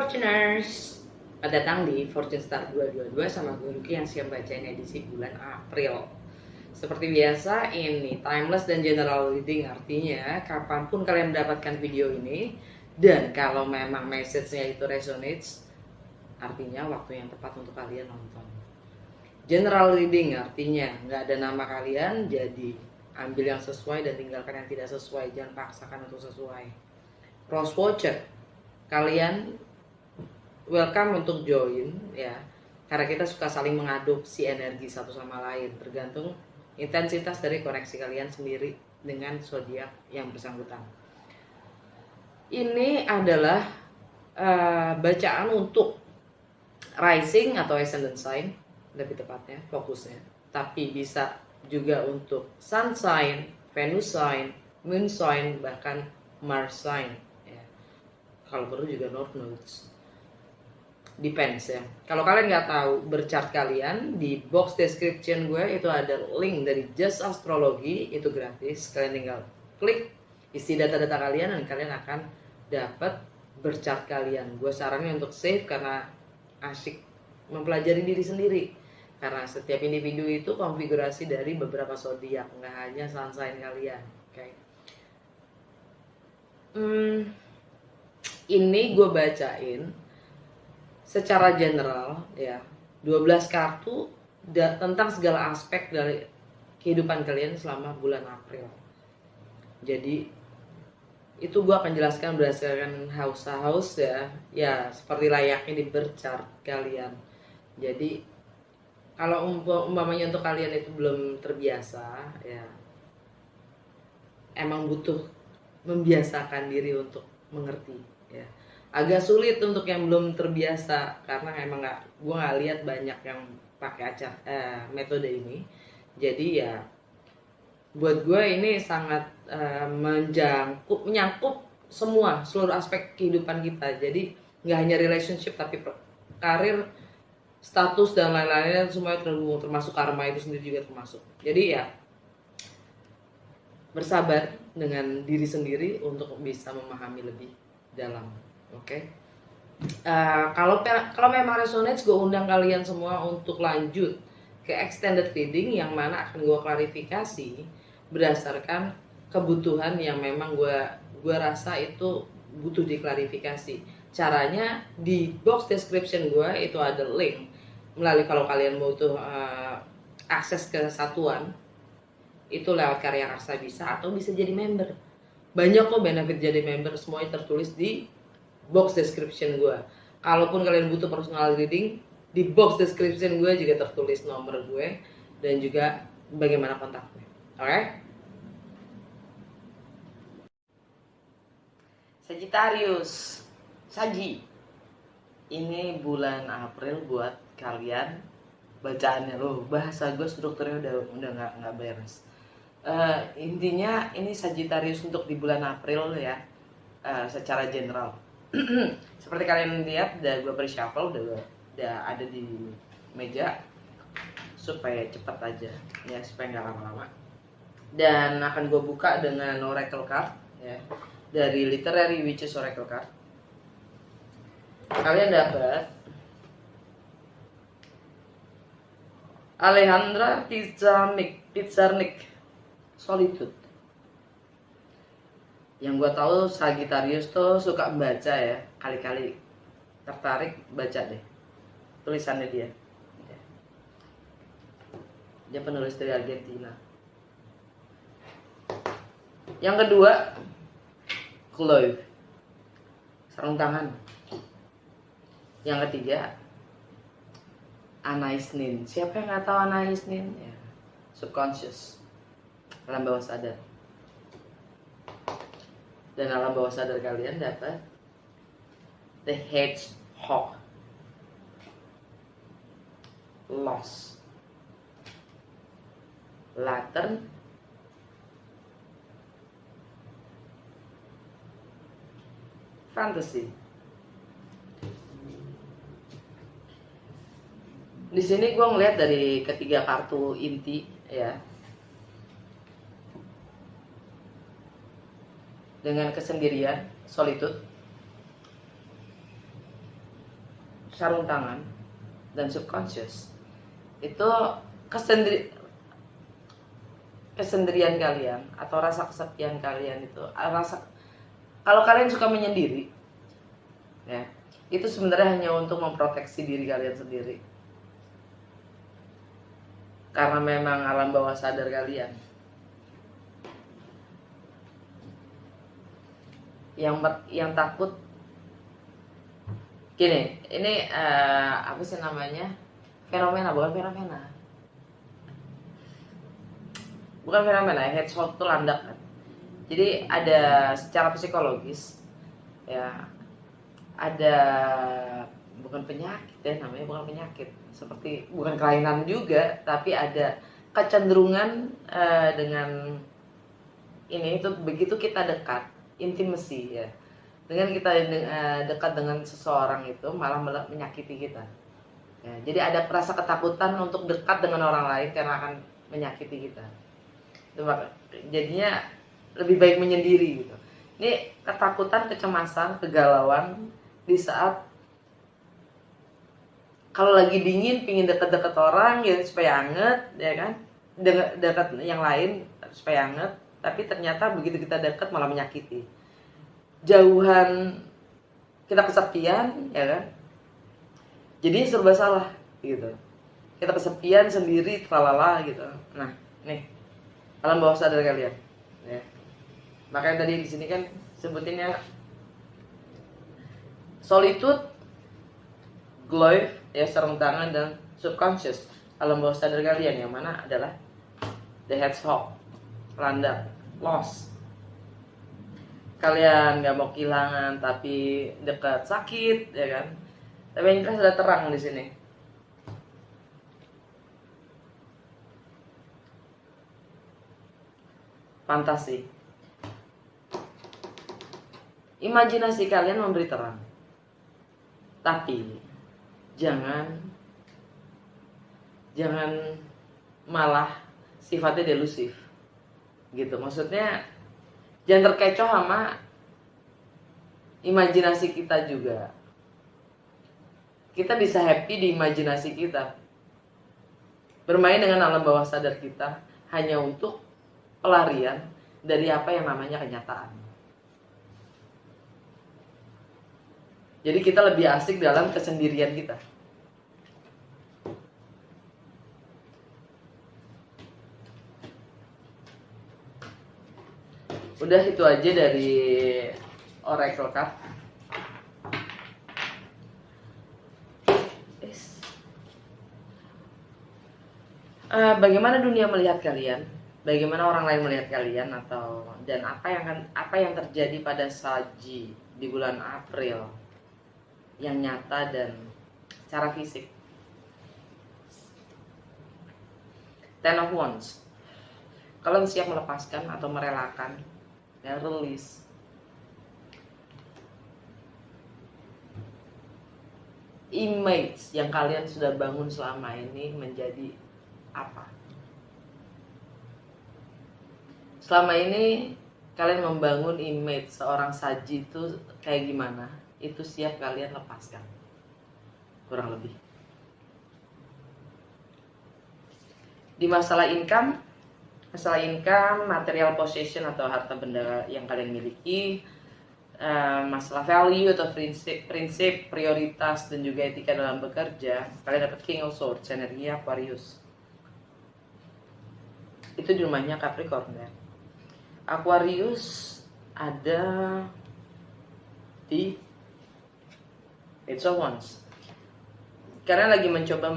Fortuners, selamat datang di Fortune Star 222 sama gue Lucky yang siap bacain edisi bulan April. Seperti biasa, ini timeless dan general reading, artinya kapanpun kalian mendapatkan video ini, dan kalau memang message-nya itu resonates, artinya waktu yang tepat untuk kalian nonton. General reading artinya nggak ada nama kalian, jadi ambil yang sesuai dan tinggalkan yang tidak sesuai, jangan paksakan untuk sesuai. Cross watcher, kalian welcome untuk join ya, karena kita suka saling mengadopsi energi satu sama lain, tergantung intensitas dari koneksi kalian sendiri dengan zodiak yang bersangkutan. Ini adalah bacaan untuk rising atau ascendant sign, lebih tepatnya fokusnya, tapi bisa juga untuk sun sign, Venus sign, moon sign, bahkan Mars sign ya. Kalau perlu juga north nodes. Depends ya. Kalau kalian nggak tahu berchart kalian, di box description gue itu ada link dari Just Astrology, itu gratis. Kalian tinggal klik, isi data-data kalian, dan kalian akan dapat berchart kalian. Gue saranin untuk save karena asik mempelajari diri sendiri. Karena setiap individu itu konfigurasi dari beberapa zodiak, nggak hanya sun sign kalian. Oke. Ini gue bacain secara general ya, 12 kartu tentang segala aspek dari kehidupan kalian selama bulan April. Jadi itu gue akan jelaskan berdasarkan house to house ya seperti layaknya di berchart kalian. Jadi kalau umpamanya untuk kalian itu belum terbiasa ya, emang butuh membiasakan diri untuk mengerti ya. Agak sulit untuk yang belum terbiasa karena emang gue nggak lihat banyak yang pakai metode ini. Jadi ya buat gue ini sangat menyangkut seluruh aspek kehidupan kita. Jadi nggak hanya relationship tapi karir, status dan lain-lainnya semuanya terhubung, termasuk karma itu sendiri juga termasuk. Jadi ya bersabar dengan diri sendiri untuk bisa memahami lebih dalam. Oke. Kalau memang resonates, gue undang kalian semua untuk lanjut ke extended reading yang mana akan gue klarifikasi berdasarkan kebutuhan yang memang gue rasa itu butuh diklarifikasi. Caranya di box description gue itu ada link melalui kalau kalian butuh akses ke satuan itu lewat karya karsa bisa, atau bisa jadi member. Banyak kok benefit jadi member, semuanya tertulis di box description gue. Kalaupun kalian butuh personal reading, di box description gue juga tertulis nomor gue dan juga bagaimana kontaknya. Oke? Sagittarius, Saji. Ini bulan April buat kalian. Bacaannya loh, bahasa gue strukturnya udah nggak beres. Intinya ini Sagittarius untuk di bulan April ya, secara general. Seperti kalian lihat, udah gue reshuffle, udah ada di meja supaya cepat aja ya, supaya nggak lama-lama. Dan akan gue buka dengan oracle card ya, dari Literary Witches Oracle card. Kalian dapat Alejandra Pizarnik Solitude. Yang gue tahu Sagittarius tuh suka baca ya, kali-kali tertarik baca deh tulisannya dia. Dia penulis dari Argentina. Yang kedua, Clove, sarung tangan. Yang ketiga, Anais Nin. Siapa yang nggak tahu Anais Nin? Ya, subconscious, alam bawah sadar. Dan alam bawah sadar kalian dapat The Hedgehog, Lost, Lantern, Fantasy. Di sini gue ngeliat dari ketiga kartu inti ya, dengan kesendirian, solitude, sarung tangan dan subconscious itu kesendirian kalian atau rasa kesepian kalian itu kalau kalian suka menyendiri ya, itu sebenarnya hanya untuk memproteksi diri kalian sendiri, karena memang alam bawah sadar kalian yang takut gini. Ini apa sih namanya, fenomena, bukan fenomena, hedgehog itu landak kan. Jadi ada secara psikologis ya, ada bukan penyakit ya, namanya bukan penyakit, seperti bukan kelainan juga, tapi ada kecenderungan dengan ini itu begitu kita dekat, intimacy ya, dengan kita dekat dengan seseorang itu malah menyakiti kita ya. Jadi ada rasa ketakutan untuk dekat dengan orang lain karena akan menyakiti kita. Jadinya lebih baik menyendiri gitu. Ini ketakutan, kecemasan, kegalauan di saat kalau lagi dingin pingin dekat-dekat orang ya supaya anget ya kan, dekat yang lain supaya anget, tapi ternyata begitu kita dekat malah menyakiti. Jauhan kita kesepian ya kan, jadi serba salah gitu. Kita kesepian sendiri tralala gitu. Nah nih alam bawah sadar kalian ya. Makanya tadi di sini kan sebutinnya solitude, glyph ya, sarung tangan, dan subconscious, alam bawah sadar kalian, yang mana adalah the hedgehog, landak, lost. Kalian nggak mau kehilangan tapi dekat sakit ya kan. Tapi yang jelas sudah terang di sini. Fantasi. Imajinasi kalian memberi terang. Tapi jangan malah sifatnya delusif. Gitu. Maksudnya jangan terkecoh sama imajinasi kita juga. Kita bisa happy di imajinasi kita. Bermain dengan alam bawah sadar kita hanya untuk pelarian dari apa yang namanya kenyataan. Jadi kita lebih asik dalam kesendirian kita. Udah itu aja dari Oracle Card. Bagaimana dunia melihat kalian? Bagaimana orang lain melihat kalian, dan apa yang terjadi pada Saji di bulan April yang nyata dan secara fisik. Ten of Wands. Kalian siap melepaskan atau merelakan dan release. Image yang kalian sudah bangun selama ini menjadi apa? Selama ini kalian membangun image seorang Saji itu kayak gimana? Itu siap kalian lepaskan. Kurang lebih. Di masalah income, material possession atau harta benda yang kalian miliki, masalah value atau prinsip, prioritas, dan juga etika dalam bekerja, kalian dapat King of Swords, energi Aquarius. Itu di rumahnya Capricorn ya. Aquarius ada di Page of Wands. Karena lagi mencoba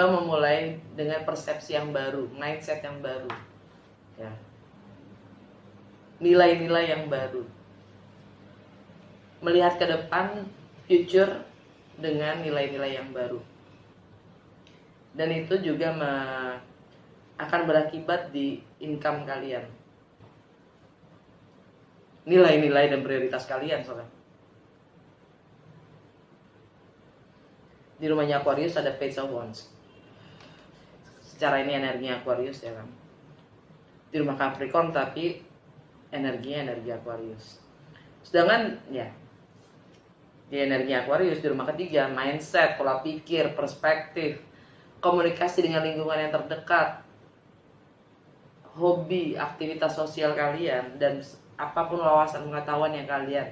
memulai dengan persepsi yang baru, mindset yang baru ya, nilai-nilai yang baru, melihat ke depan, future dengan nilai-nilai yang baru, dan itu juga akan berakibat di income kalian, nilai-nilai dan prioritas kalian soalnya. Di rumahnya Aquarius ada Page of Wands. Secara ini energinya Aquarius ya kan. Di rumah Capricorn tapi energinya energi Aquarius. Sedangkan ya Di energi Aquarius di rumah ketiga, mindset, pola pikir, perspektif, komunikasi dengan lingkungan yang terdekat, hobi, aktivitas sosial kalian, dan apapun wawasan pengetahuan yang kalian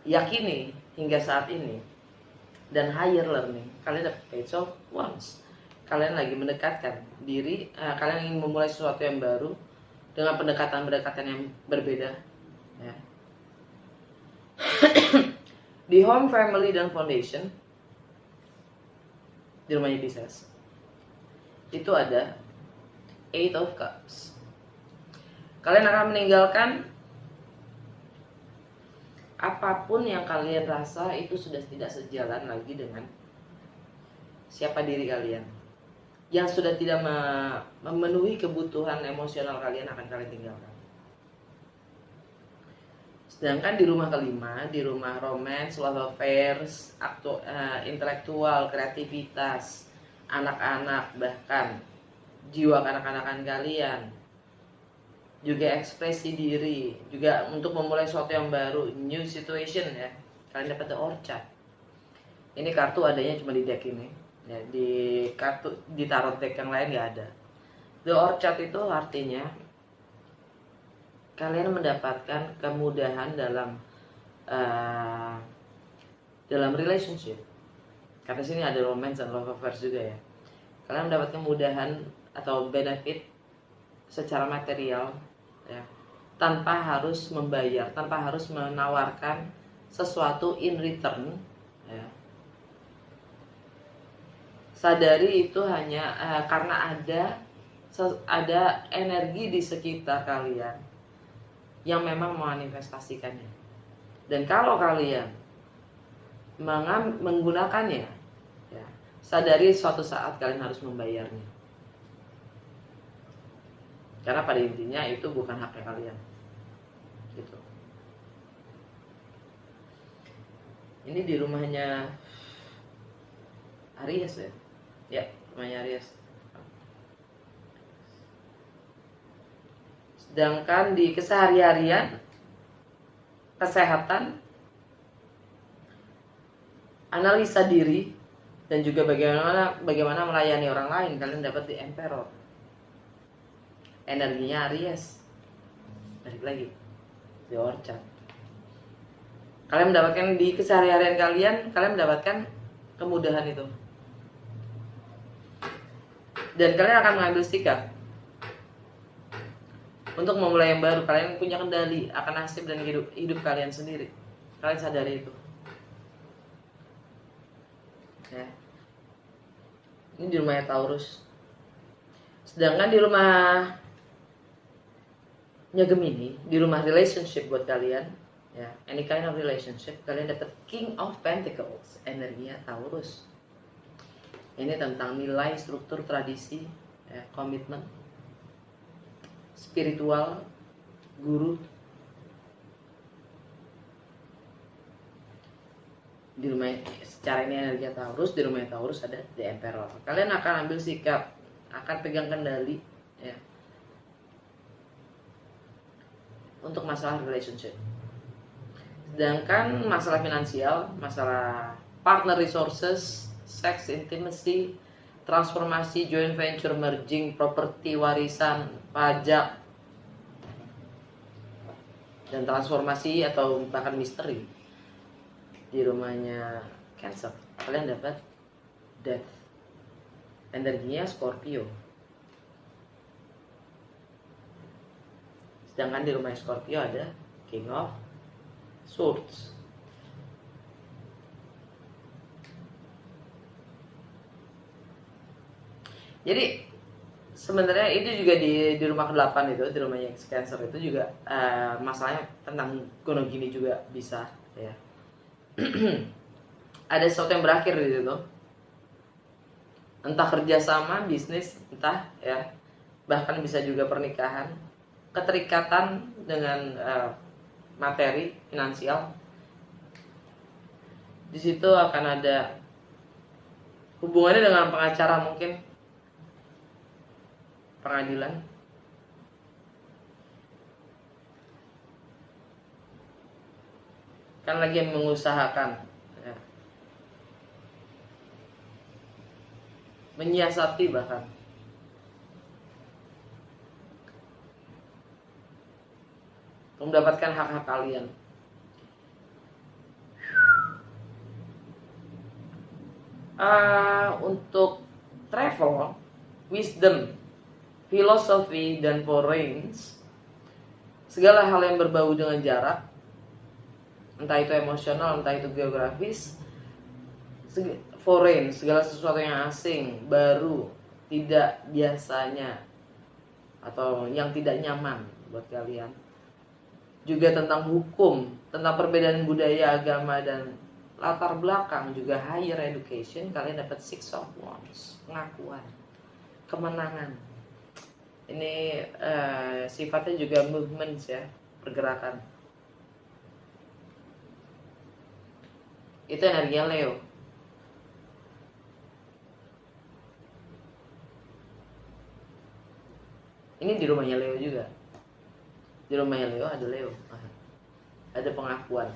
yakini hingga saat ini, dan higher learning, kalian dapat page of wands. Kalian lagi mendekatkan diri, kalian ingin memulai sesuatu yang baru dengan pendekatan-pendekatan yang berbeda, ya. Di home, family, dan foundation di rumahnya Pisces itu ada Eight of Cups. Kalian akan meninggalkan apapun yang kalian rasa itu sudah tidak sejalan lagi dengan siapa diri kalian, yang sudah tidak memenuhi kebutuhan emosional kalian akan kalian tinggalkan. Sedangkan di rumah kelima, di rumah romance, love affairs, intelektual, kreativitas, anak-anak, bahkan jiwa kanak-kanakan kalian, juga ekspresi diri, juga untuk memulai sesuatu yang baru, new situation, ya. Kalian dapat the Orchard. Ini kartu adanya cuma di deck ini, ya. Di tarot deck yang lain nggak ada. The Orchard itu artinya kalian mendapatkan kemudahan dalam relationship. Karena sini ada romance dan love affairs juga, ya. Kalian mendapat kemudahan atau benefit secara material, ya, tanpa harus membayar, tanpa harus menawarkan sesuatu in return, ya. Sadari itu hanya karena ada energi di sekitar kalian yang memang memanifestasikannya. Dan kalau kalian menggunakannya, ya, sadari suatu saat kalian harus membayarnya. Karena pada intinya itu bukan haknya kalian, gitu. Ini di rumahnya Aries, ya. Ya, rumahnya Aries. Sedangkan di keseharian, kesehatan, analisa diri, dan juga bagaimana melayani orang lain, kalian dapat di Emperor. Energinya Aries. Balik lagi di Orchard. Kalian mendapatkan di keseharian kalian mendapatkan kemudahan itu. Dan kalian akan mengambil sikap untuk memulai yang baru. Kalian punya kendali akan nasib dan hidup kalian sendiri. Kalian sadari itu, ya. Ini di rumahnya Taurus. Sedangkan di rumahnya Gemini, di rumah relationship buat kalian, ya, any kind of relationship, kalian dapat King of Pentacles, energinya Taurus. Ini tentang nilai, struktur, tradisi, ya, komitmen, spiritual, guru. Di rumah secara ini energi Taurus, di rumah Taurus ada The Emperor. Kalian akan ambil sikap, akan pegang kendali, ya, untuk masalah relationship. Sedangkan masalah finansial, masalah partner resources, sex, intimacy, transformasi, joint venture, merging, properti, warisan, pajak, dan transformasi atau bahkan misteri. Di rumahnya Cancer, kalian dapat Death, energinya Scorpio. Sedangkan di rumah Scorpio ada King of Swords. Jadi sebenarnya itu juga di rumah ke-8 itu, di rumahnya Cancer itu juga masalahnya tentang gonogini juga bisa, ya. Ada sesuatu yang berakhir di situ, entah kerjasama, bisnis, entah, ya, bahkan bisa juga pernikahan, keterikatan dengan materi, finansial. Di situ akan ada hubungannya dengan pengacara, mungkin pengadilan. kan lagi mengusahakan ya, menyiasati bahkan mendapatkan hak-hak kalian. Untuk travel, wisdom, filosofi, dan foreigns, segala hal yang berbau dengan jarak, entah itu emosional, entah itu geografis, foreign, segala sesuatu yang asing, baru, tidak biasanya, atau yang tidak nyaman buat kalian. Juga tentang hukum, tentang perbedaan budaya, agama, dan latar belakang, juga higher education, kalian dapat 6 of Wands, pengakuan, kemenangan. Ini sifatnya juga movements ya, pergerakan. Itu energinya Leo. Ini di rumahnya Leo juga. Di rumahnya Leo ada Leo. Ada pengakuan.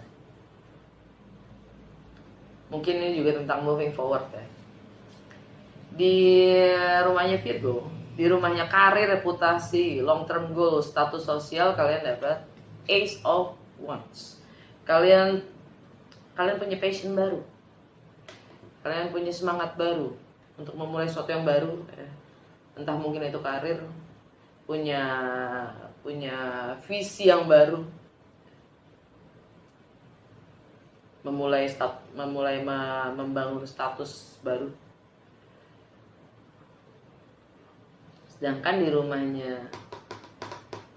Mungkin ini juga tentang moving forward ya. Di rumahnya Virgo, di rumahnya karir, reputasi, long term goal, status sosial, kalian dapat Ace of Wands. Kalian punya passion baru. Kalian punya semangat baru untuk memulai sesuatu yang baru ya. Entah mungkin itu karir, punya visi yang baru, membangun status baru. Sedangkan di rumahnya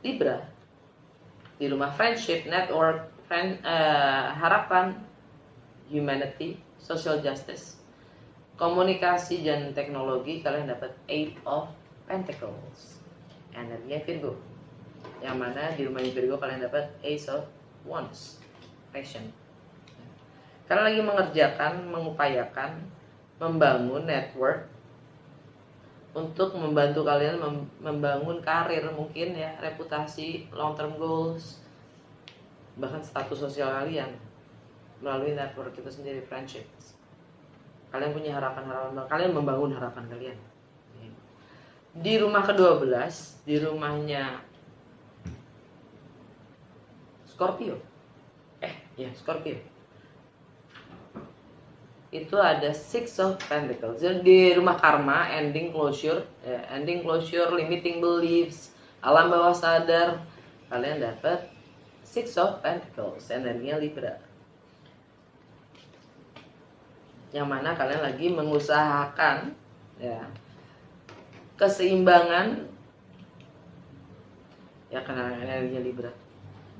Libra, di rumah friendship, network, harapan, humanity, social justice, komunikasi dan teknologi, kalian dapat 8 of Pentacles, energinya Virgo. Yang mana di rumahnya Virgo kalian dapat Ace of Wands, passion. Kalian lagi mengerjakan, mengupayakan, membangun network untuk membantu kalian membangun karir mungkin ya, reputasi, long term goals, bahkan status sosial kalian melalui network itu sendiri, friendship. Kalian punya harapan-harapan, kalian membangun harapan kalian. Di rumah ke-12, di rumahnya Scorpio. Scorpio. Itu ada 6 of Pentacles. Jadi di rumah karma, ending closure, limiting beliefs, alam bawah sadar, kalian dapat 6 of Pentacles, energinya Libra. Yang mana kalian lagi mengusahakan ya keseimbangan ya, karena energinya Libra.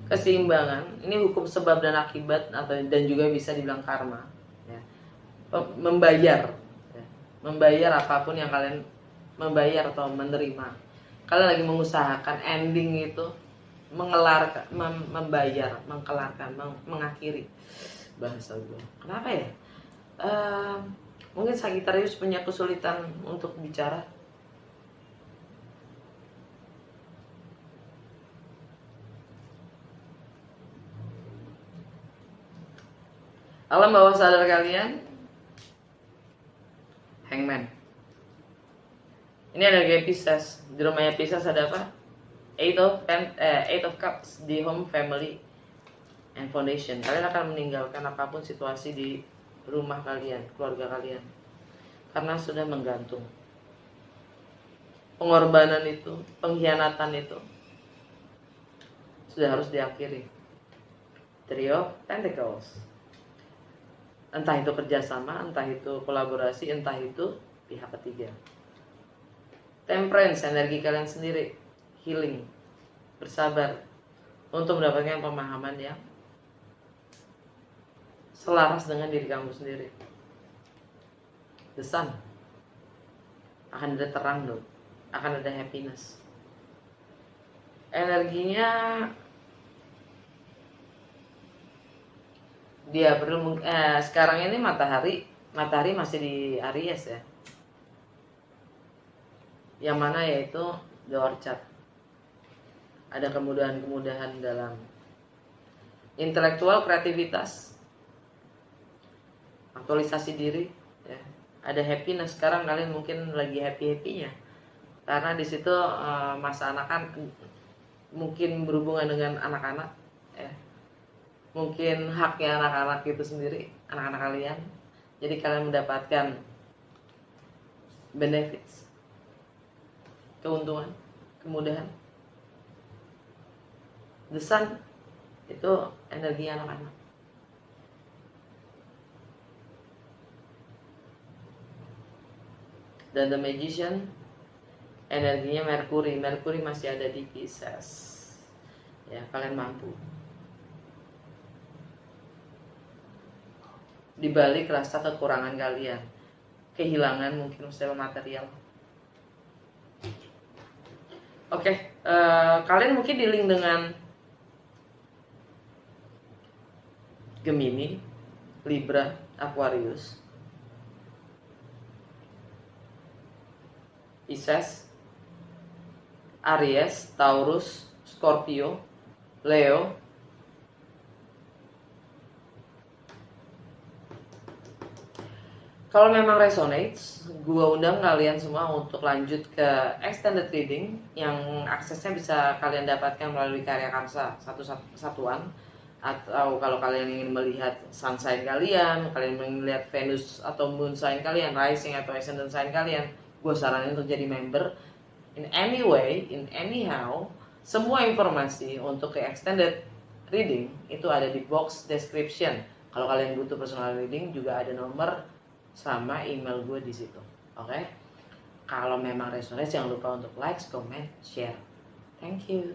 Keseimbangan, ini hukum sebab dan akibat dan juga bisa dibilang karma. Membayar apapun yang kalian membayar atau menerima. Kalian lagi mengusahakan ending itu membayar, mengkelarkan, mengakhiri. Bahasa gue. Kenapa ya? Mungkin Sagittarius punya kesulitan untuk bicara. Alam bawah sadar kalian, Hangman. Ini ada Pisces. Di rumahnya Pisces ada apa? 8 of Cups di home, family, and foundation. Kalian akan meninggalkan apapun situasi di rumah kalian, keluarga kalian, karena sudah menggantung. Pengorbanan itu, pengkhianatan itu sudah harus diakhiri. Trio Pentacles. Entah itu kerjasama, entah itu kolaborasi, entah itu pihak ketiga. Temperance, energi kalian sendiri, healing, bersabar untuk mendapatkan pemahaman yang selaras dengan diri kamu sendiri. The sun, akan ada terang dong, akan ada happiness. Energinya dia perlu sekarang ini matahari masih di Aries ya, yang mana yaitu the orchard. Ada kemudahan dalam intelektual, kreativitas, aktualisasi diri, ya. Ada happiness. Sekarang kalian mungkin lagi happy-happynya karena di situ masa anak-anak mungkin berhubungan dengan anak-anak, ya. Mungkin haknya anak-anak itu sendiri, anak-anak kalian. Jadi kalian mendapatkan benefits, keuntungan, kemudahan. The Sun itu energi anak-anak. Dan The Magician energinya Mercury. Mercury masih ada di Pisces. Ya, kalian mampu. Di balik rasa kekurangan kalian, kehilangan mungkin secara material. Oke, kalian mungkin di-link dengan Gemini, Libra, Aquarius, Pisces, Aries, Taurus, Scorpio, Leo. Kalau memang resonates, gua undang kalian semua untuk lanjut ke extended reading yang aksesnya bisa kalian dapatkan melalui Karya Karsa satuan. Atau kalau kalian ingin melihat sun sign kalian ingin melihat Venus atau moon sign kalian, rising atau ascendant sign kalian, gue saranin untuk jadi member. In any way, in anyhow, semua informasi untuk ke extended reading itu ada di box description. Kalau kalian butuh personal reading juga ada nomor sama email gue di situ. Oke? Kalau memang resonate, jangan lupa untuk like, comment, share. Thank you.